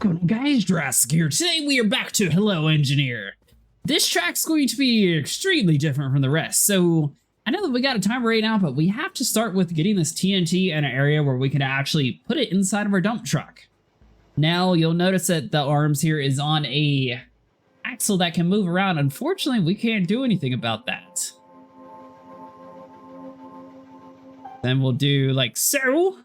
Welcome guys, Jurassic here. Today we are back to Hello Engineer. This track's going to be extremely different from the rest, so I know that we got a timer right now, but we have to start with getting this TNT in an area where we can actually put it inside of our dump truck. Now you'll notice that the arms here is on a axle that can move around. Unfortunately, we can't do anything about that. Then we'll do like so.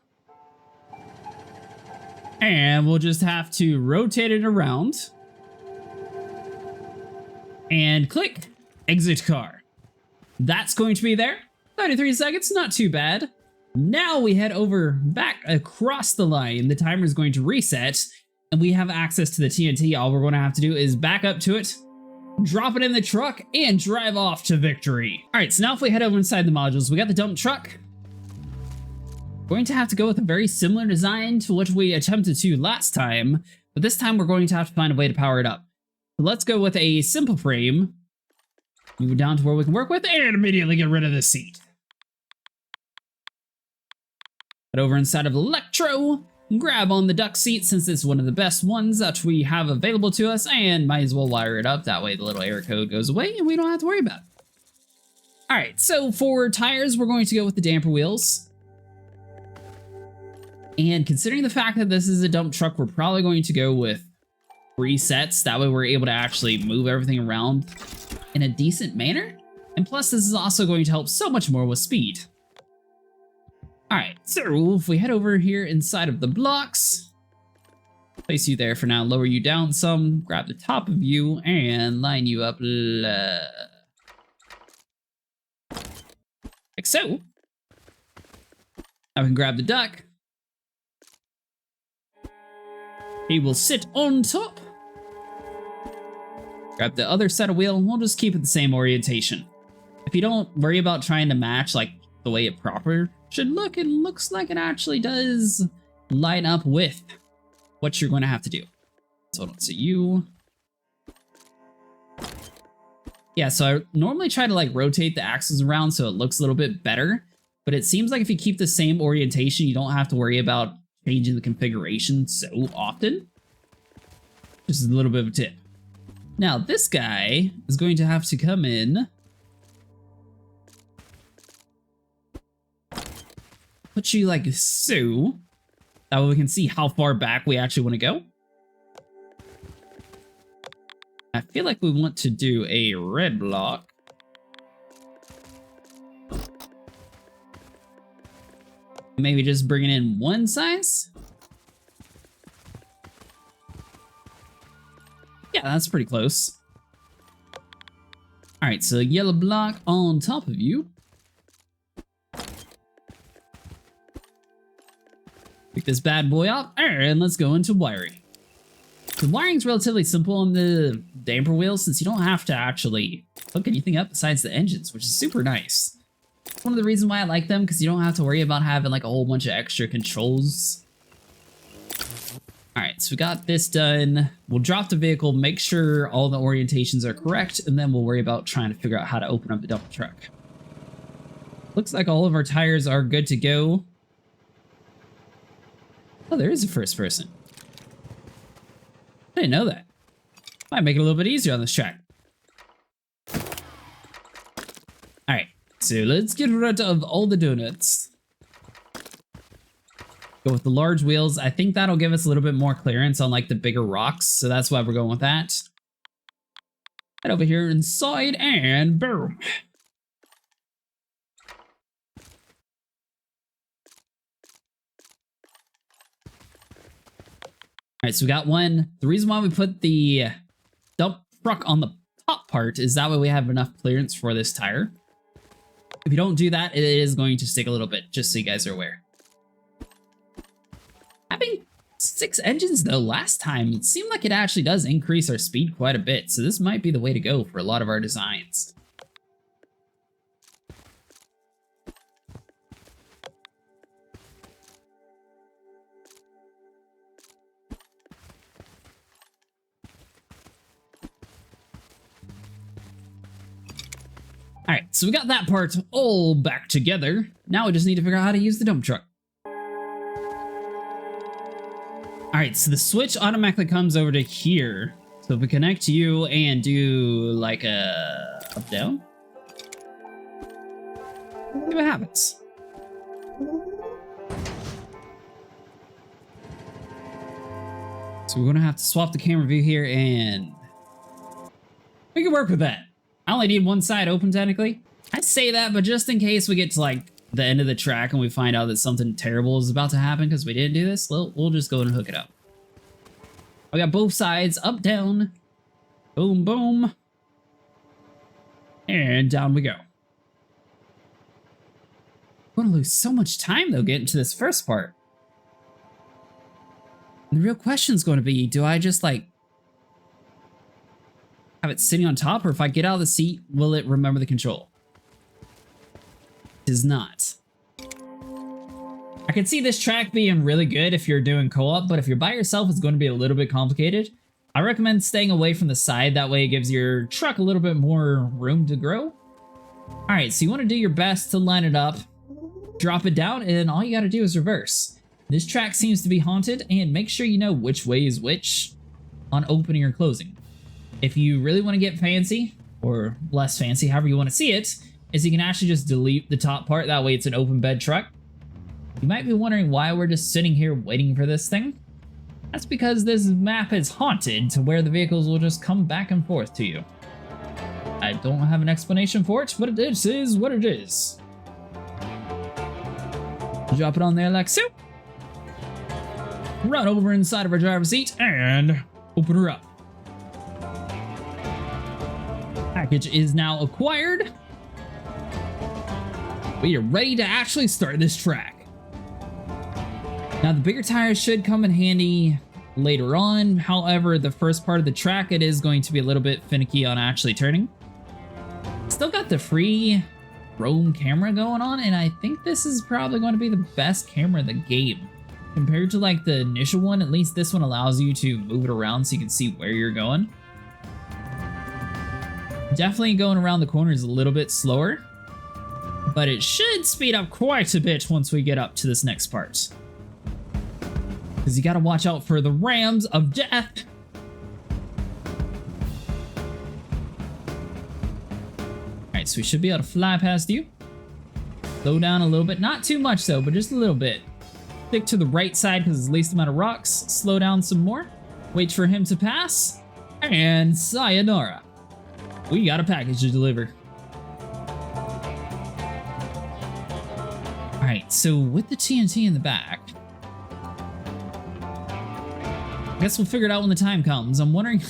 And we'll just have to rotate it around. And click exit car. That's going to be there. 33 seconds, not too bad. Now we head over back across the line. The timer is going to reset and we have access to the TNT. All we're going to have to do is back up to it, drop it in the truck, and drive off to victory. All right, so now if we head over inside the modules, we got the dump truck. Going to have to go with a very similar design to what we attempted to last time, but this time we're going to have to find a way to power it up. So let's go with a simple frame, move it down to where we can work with, and immediately get rid of this seat. Head over inside of Electro, grab on the duck seat since it's one of the best ones that we have available to us, and might as well wire it up. That way the little error code goes away and we don't have to worry about it. All right, so for tires, we're going to go with the damper wheels. And considering the fact that this is a dump truck, we're probably going to go with resets. That way we're able to actually move everything around in a decent manner. And plus, this is also going to help so much more with speed. All right, so if we head over here inside of the blocks, place you there for now, lower you down some, grab the top of you, and line you up like so. Now we can grab the duck. He will sit on top. Grab the other set of wheel, and we'll just keep it the same orientation. If you don't worry about trying to match like the way it proper should look, it looks like it actually does line up with what you're going to have to do. So let's see you. Yeah, so I normally try to like rotate the axles around so it looks a little bit better, but it seems like if you keep the same orientation, you don't have to worry about changing the configuration so often. Just a little bit of a tip. Now this guy is going to have to come in, put you like so, that way we can see how far back we actually want to go. I feel like we want to do a red block. Maybe just bringing in one size. Yeah, that's pretty close. All right, so yellow block on top of you. Pick this bad boy up, and let's go into wiring. The wiring's relatively simple on the damper wheels since you don't have to actually hook anything up besides the engines, which is super nice. One of the reasons why I like them, because you don't have to worry about having like a whole bunch of extra controls. All right, so we got this done. We'll drop the vehicle, make sure all the orientations are correct, and then we'll worry about trying to figure out how to open up the dump truck. Looks like all of our tires are good to go. Oh, there is a first person. I didn't know that. Might make it a little bit easier on this track. All right. So let's get rid of all the donuts. Go with the large wheels. I think that'll give us a little bit more clearance on like the bigger rocks. So that's why we're going with that. Head over here inside and boom. All right, so we got one. The reason why we put the dump truck on the top part is that way we have enough clearance for this tire. If you don't do that, it is going to stick a little bit, just so you guys are aware. Having 6 engines, though, last time, it seemed like it actually does increase our speed quite a bit, so this might be the way to go for a lot of our designs. All right, so we got that part all back together. Now we just need to figure out how to use the dump truck. All right, so the switch automatically comes over to here. So if we connect you and do like a up down, see what happens. So we're gonna have to swap the camera view here, and we can work with that. I only need one side open technically. I say that, but just in case we get to like the end of the track and we find out that something terrible is about to happen because we didn't do this, we'll just go and hook it up. I got both sides, up, down, boom, boom, and down we go. We're gonna lose so much time though getting to this first part. And the real question is going to be, do I just like have it sitting on top, or if I get out of the seat, will it remember the control? It does not. I can see this track being really good if you're doing co-op, but if you're by yourself, it's going to be a little bit complicated. I recommend staying away from the side, that way it gives your truck a little bit more room to grow. All right, so you want to do your best to line it up, drop it down, and all you got to do is reverse. This track seems to be haunted, and make sure you know which way is which on opening or closing. If you really want to get fancy, or less fancy, however you want to see it, is you can actually just delete the top part, that way it's an open bed truck. You might be wondering why we're just sitting here waiting for this thing. That's because this map is haunted to where the vehicles will just come back and forth to you. I don't have an explanation for it, but it is what it is. Drop it on there like so. Run over inside of our driver's seat and open her up. Package is now acquired. We are ready to actually start this track. Now the bigger tires should come in handy later on. However, the first part of the track, it is going to be a little bit finicky on actually turning. Still got the free roam camera going on, and I think this is probably going to be the best camera in the game. Compared to like the initial one, at least this one allows you to move it around so you can see where you're going. Definitely going around the corners a little bit slower, but it should speed up quite a bit once we get up to this next part. Because you gotta watch out for the rams of death. Alright, so we should be able to fly past you. Slow down a little bit, not too much though, but just a little bit. Stick to the right side because it's the least amount of rocks. Slow down some more. Wait for him to pass. And sayonara. We got a package to deliver. Alright, so with the TNT in the back, I guess we'll figure it out when the time comes. I'm wondering,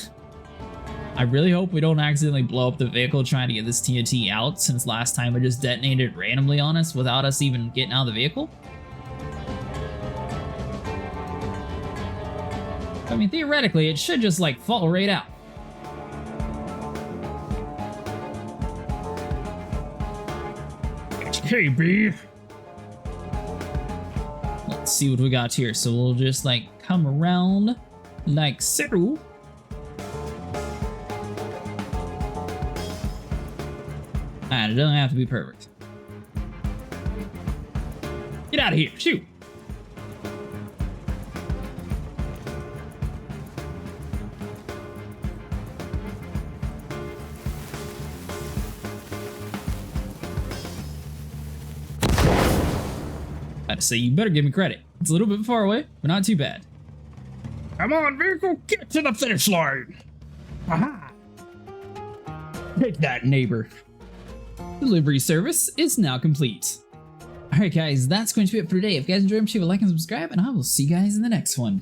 I really hope we don't accidentally blow up the vehicle trying to get this TNT out, since last time it just detonated randomly on us without us even getting out of the vehicle. I mean, theoretically, it should just like fall right out. KB. Let's see what we got here. So we'll just like come around like so. Alright, it doesn't have to be perfect. Get out of here, shoot. I had to say, you better give me credit. It's a little bit far away, but not too bad. Come on, vehicle, get to the finish line. Aha! Take that, neighbor. Delivery service is now complete. Alright guys, that's going to be it for today. If you guys enjoyed, leave a like and subscribe, and I will see you guys in the next one.